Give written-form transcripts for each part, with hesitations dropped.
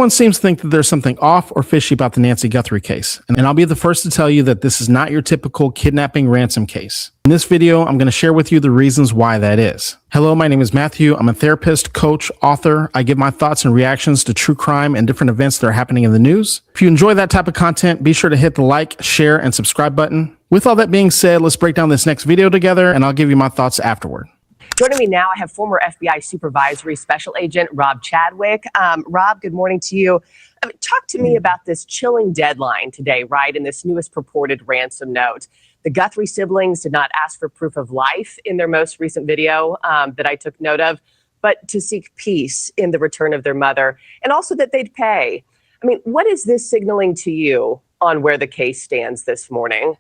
Everyone seems to think that there's something off or fishy about the Nancy Guthrie case, and I'll be the first to tell you that this is not your typical kidnapping ransom case. In this video, I'm going to share with you the reasons why that is. Hello, my name is Matthew. I'm a therapist, coach, author. I give my thoughts and reactions to true crime and different events that are happening in the news. If you enjoy that type of content, be sure to hit the like, share, and subscribe button. With all that being said, let's break down this next video together, and I'll give you my thoughts afterward. Joining me now, I have former FBI Supervisory Special Agent Rob Chadwick. Rob, good morning to you. Talk to me about this chilling deadline today, right, in this newest purported ransom note. The Guthrie siblings did not ask for proof of life in their most recent video that I took note of, but to seek peace in the return of their mother, and also that they'd pay. I mean, what is this signaling to you on where the case stands this morning?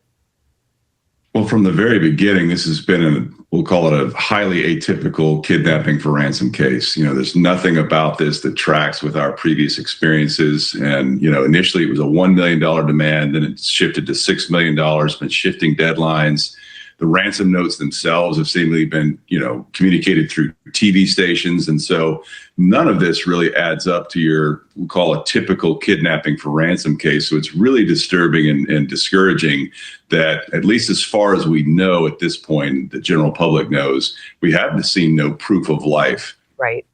Well, from the very beginning, this has been we'll call it a highly atypical kidnapping for ransom case. You know, there's nothing about this that tracks with our previous experiences. And, you know, initially it was a $1 million demand, then it shifted to $6 million, been shifting deadlines. The ransom notes themselves have seemingly been, you know, communicated through TV stations. And so none of this really adds up to your, we'll call a typical kidnapping for ransom case. So it's really disturbing and discouraging that, at least as far as we know at this point, the general public knows, we haven't seen no proof of life. Right.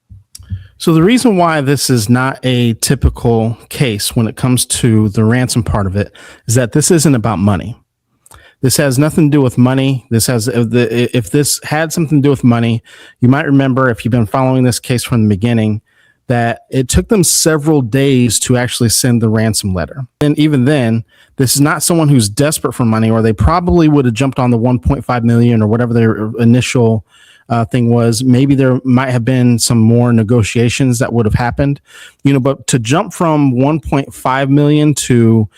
So the reason why this is not a typical case when it comes to the ransom part of it is that this isn't about money. This has nothing to do with money. If this had something to do with money, you might remember, if you've been following this case from the beginning, that it took them several days to actually send the ransom letter. And even then, this is not someone who's desperate for money, or they probably would have jumped on the 1.5 million or whatever their initial thing was. Maybe there might have been some more negotiations that would have happened, you know, but to jump from 1.5 million to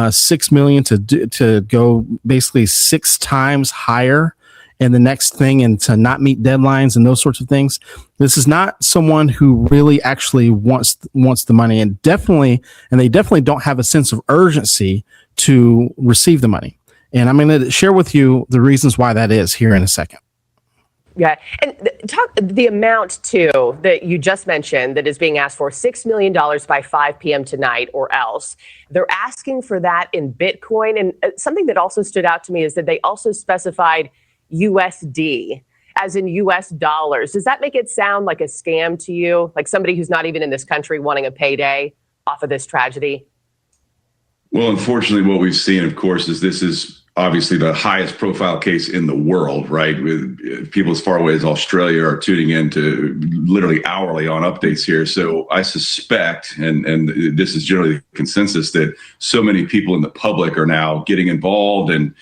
6 million to go basically 6 times higher in the next thing, and to not meet deadlines and those sorts of things. This is not someone who really actually wants the money, and they definitely don't have a sense of urgency to receive the money. And I'm going to share with you the reasons why that is here in a second. Yeah. And talk the amount, too, that you just mentioned that is being asked for, $6 million by 5 p.m. tonight or else. They're asking for that in Bitcoin. And something that also stood out to me is that they also specified USD, as in US dollars. Does that make it sound like a scam to you? Like somebody who's not even in this country wanting a payday off of this tragedy? Well, unfortunately, what we've seen, of course, is this is obviously the highest profile case in the world, right? With people as far away as Australia are tuning in to literally hourly on updates here. So I suspect, and this is generally the consensus, that so many people in the public are now getting involved and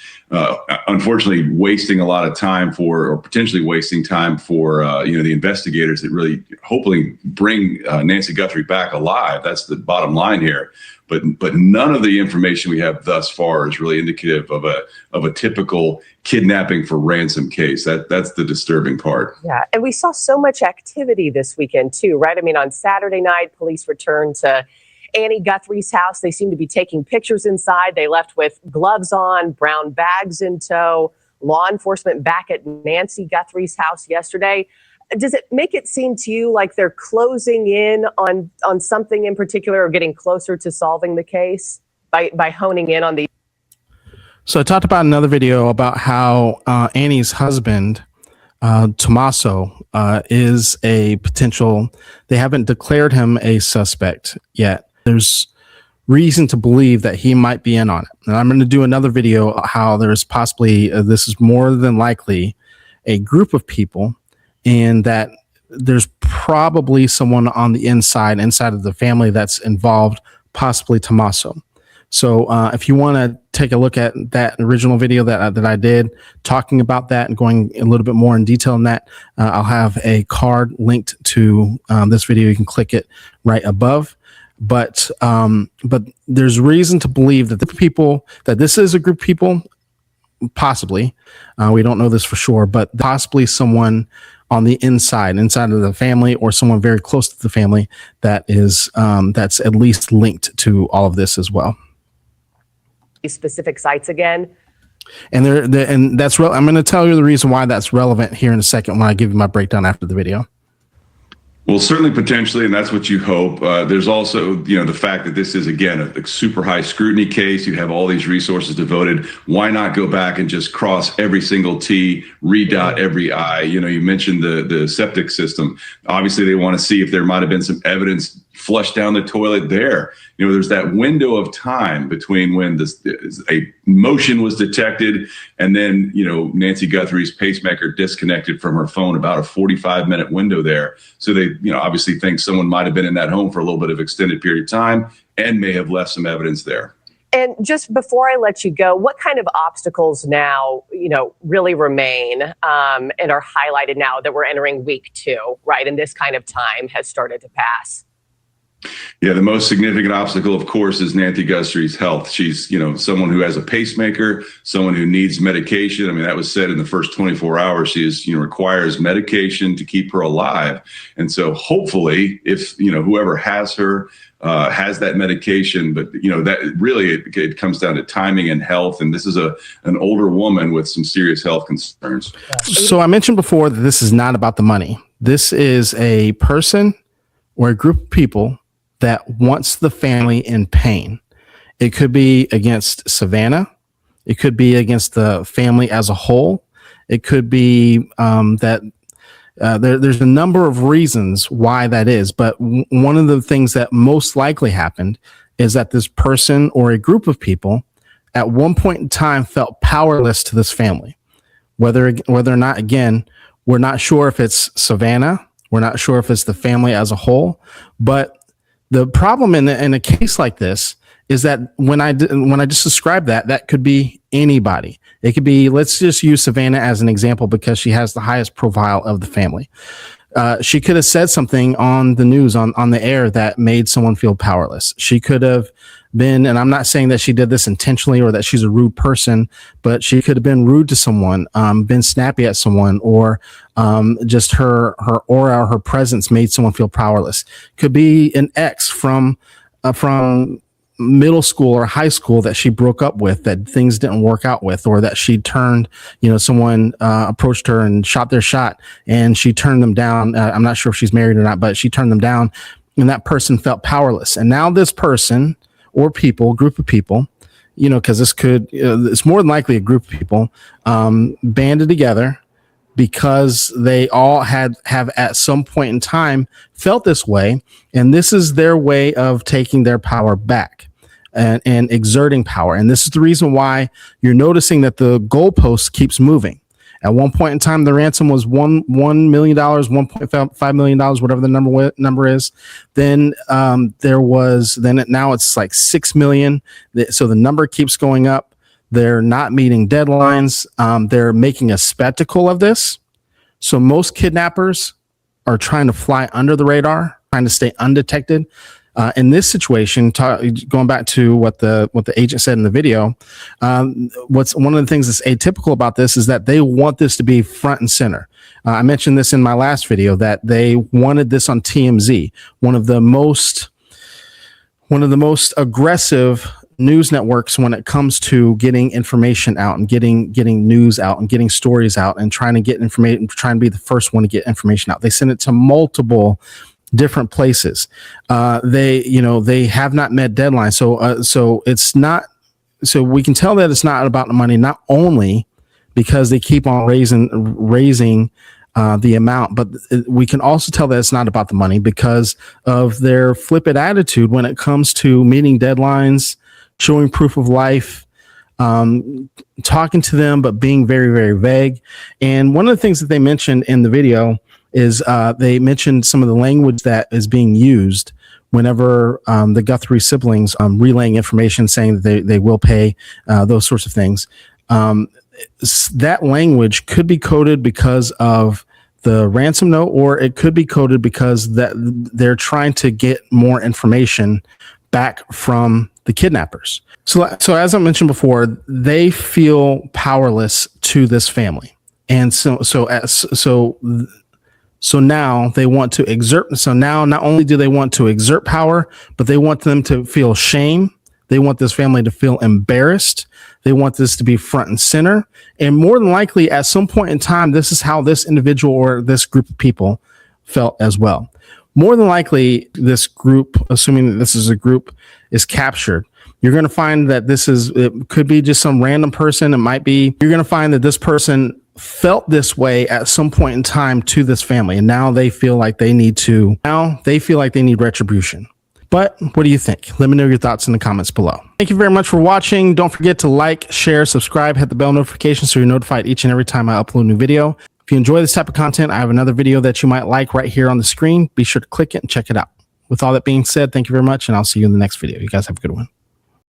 unfortunately wasting a lot of time or potentially wasting time for, the investigators that really hopefully bring Nancy Guthrie back alive. That's the bottom line here. But none of the information we have thus far is really indicative of a typical kidnapping for ransom case. That's the disturbing part. Yeah, and we saw so much activity this weekend too, right? I mean, on Saturday night, police returned to Annie Guthrie's house. They seemed to be taking pictures inside. They left with gloves on, brown bags in tow. Law enforcement back at Nancy Guthrie's house yesterday. Does it make it seem to you like they're closing in on something in particular, or getting closer to solving the case by honing in on the? So I talked about another video about how Annie's husband, Tommaso, is a potential. They haven't declared him a suspect yet. There's reason to believe that he might be in on it. And I'm going to do another video how there's possibly, this is more than likely a group of people, and that there's probably someone on the inside of the family that's involved, possibly Tommaso. So if you want to take a look at that original video that I did talking about that and going a little bit more in detail on that, I'll have a card linked to this video. You can click it right above. But there's reason to believe that this is a group of people, possibly. We don't know this for sure, but possibly someone on the inside of the family, or someone very close to the family that is that's at least linked to all of this as well. These specific sites again. And that's I'm going to tell you the reason why that's relevant here in a second when I give you my breakdown after the video. Well, certainly potentially, and that's what you hope. There's also, the fact that this is, again, a super high scrutiny case. You have all these resources devoted. Why not go back and just cross every single T, redot every I? You mentioned the septic system. Obviously, they want to see if there might have been some evidence flushed down the toilet there. There's that window of time between when a motion was detected and then, Nancy Guthrie's pacemaker disconnected from her phone, about a 45-minute window there. So they, obviously think someone might have been in that home for a little bit of extended period of time and may have left some evidence there. And just before I let you go, what kind of obstacles now, really remain and are highlighted now that we're entering week 2, right? And this kind of time has started to pass. Yeah, the most significant obstacle, of course, is Nancy Guthrie's health. She's, someone who has a pacemaker, someone who needs medication. I mean, that was said in the first 24 hours. She is, requires medication to keep her alive. And so hopefully, if, whoever has her has that medication, but, that really, it comes down to timing and health. And this is an older woman with some serious health concerns. So I mentioned before that this is not about the money. This is a person or a group of people that wants the family in pain. It could be against Savannah. It could be against the family as a whole. It could be that there's a number of reasons why that is. But one of the things that most likely happened is that this person or a group of people at one point in time felt powerless to this family. Whether or not, again, we're not sure if it's Savannah. We're not sure if it's the family as a whole. But the problem in a case like this is that when I just described that could be anybody. It could be, let's just use Savannah as an example because she has the highest profile of the family. She could have said something on the news, on the air, that made someone feel powerless. She could have been, and I'm not saying that she did this intentionally or that she's a rude person, but she could have been rude to someone, been snappy at someone, or just her aura, her presence made someone feel powerless. Could be an ex from middle school or high school that she broke up with, that things didn't work out with, or that she turned, someone approached her and shot their shot and she turned them down. I'm not sure if she's married or not, but she turned them down and that person felt powerless. And now this person or group of people, because this could, it's more than likely a group of people banded together because they all have at some point in time felt this way. And this is their way of taking their power back and exerting power. And this is the reason why you're noticing that the goalpost keeps moving. At one point in time, the ransom was $1 million, $1.5 million, whatever the number is. Then now it's like 6 million. So the number keeps going up. They're not meeting deadlines. They're making a spectacle of this. So most kidnappers are trying to fly under the radar, trying to stay undetected. In this situation, going back to what the agent said in the video, what's one of the things that's atypical about this is that they want this to be front and center. I mentioned this in my last video that they wanted this on TMZ, one of the most aggressive news networks when it comes to getting information out and getting news out and getting stories out and trying to get information, trying to be the first one to get information out. They send it to multiple different places. They have not met deadlines. So it's not, so we can tell that it's not about the money, not only because they keep on raising the amount, but we can also tell that it's not about the money because of their flippant attitude when it comes to meeting deadlines, showing proof of life, talking to them, but being very, very vague. And one of the things that they mentioned in the video is they mentioned some of the language that is being used whenever the Guthrie siblings relaying information, saying that they will pay, those sorts of things. That language could be coded because of the ransom note, or it could be coded because that they're trying to get more information back from the kidnappers. So as I mentioned before, they feel powerless to this family, and so now they want to exert. So now not only do they want to exert power, but they want them to feel shame. They want this family to feel embarrassed. They want this to be front and center. And more than likely, at some point in time, this is how this individual or this group of people felt as well. more than likely this group, assuming that this is a group, is captured. You're going to find that it could be just some random person. It might be, you're going to find that this person felt this way at some point in time to this family. And now they feel like they need retribution. But what do you think? Let me know your thoughts in the comments below. Thank you very much for watching. Don't forget to like, share, subscribe, hit the bell notification so you're notified each and every time I upload a new video. If you enjoy this type of content, I have another video that you might like right here on the screen. Be sure to click it and check it out. With all that being said, thank you very much, and I'll see you in the next video. You guys have a good one.